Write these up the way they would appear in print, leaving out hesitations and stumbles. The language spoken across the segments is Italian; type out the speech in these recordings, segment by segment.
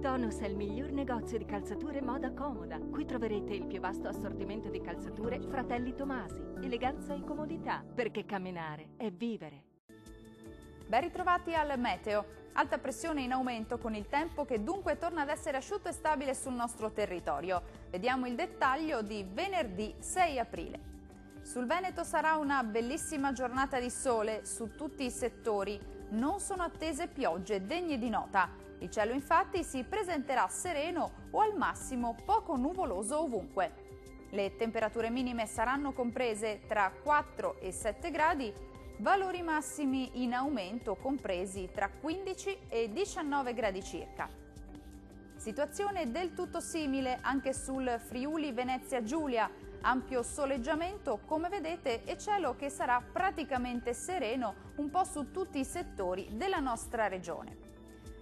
Tonus è il miglior negozio di calzature moda comoda. Qui troverete il più vasto assortimento di calzature Fratelli Tomasi. Eleganza e comodità, perché camminare è vivere. Ben ritrovati al meteo. Alta pressione in aumento con il tempo che dunque torna ad essere asciutto e stabile sul nostro territorio. Vediamo il dettaglio di venerdì 6 aprile. Sul Veneto sarà una bellissima giornata di sole su tutti i settori. Non sono attese piogge degne di nota. Il cielo infatti si presenterà sereno o al massimo poco nuvoloso ovunque. Le temperature minime saranno comprese tra 4 e 7 gradi, valori massimi in aumento compresi tra 15 e 19 gradi circa. Situazione del tutto simile anche sul Friuli Venezia Giulia, ampio soleggiamento come vedete e cielo che sarà praticamente sereno un po' su tutti i settori della nostra regione.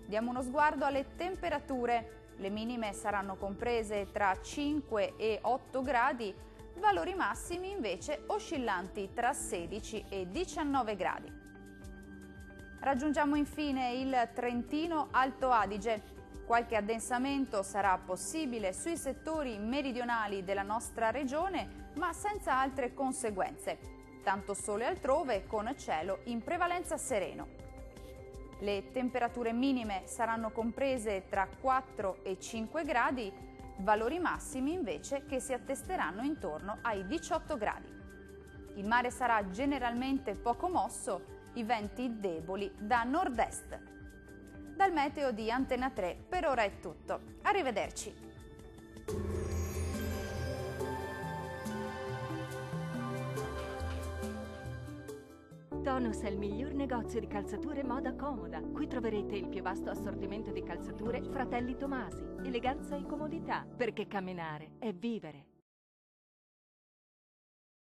Diamo uno sguardo alle temperature. Le minime saranno comprese tra 5 e 8 gradi, valori massimi invece oscillanti tra 16 e 19 gradi. Raggiungiamo infine il Trentino Alto Adige. Qualche addensamento sarà possibile sui settori meridionali della nostra regione, ma senza altre conseguenze. Tanto sole altrove con cielo in prevalenza sereno. Le temperature minime saranno comprese tra 4 e 5 gradi, valori massimi invece che si attesteranno intorno ai 18 gradi. Il mare sarà generalmente poco mosso, i venti deboli da nord-est. Dal meteo di Antena 3 per ora è tutto. Arrivederci! Tonus è il miglior negozio di calzature moda comoda. Qui troverete il più vasto assortimento di calzature Fratelli Tomasi. Eleganza e comodità, perché camminare è vivere.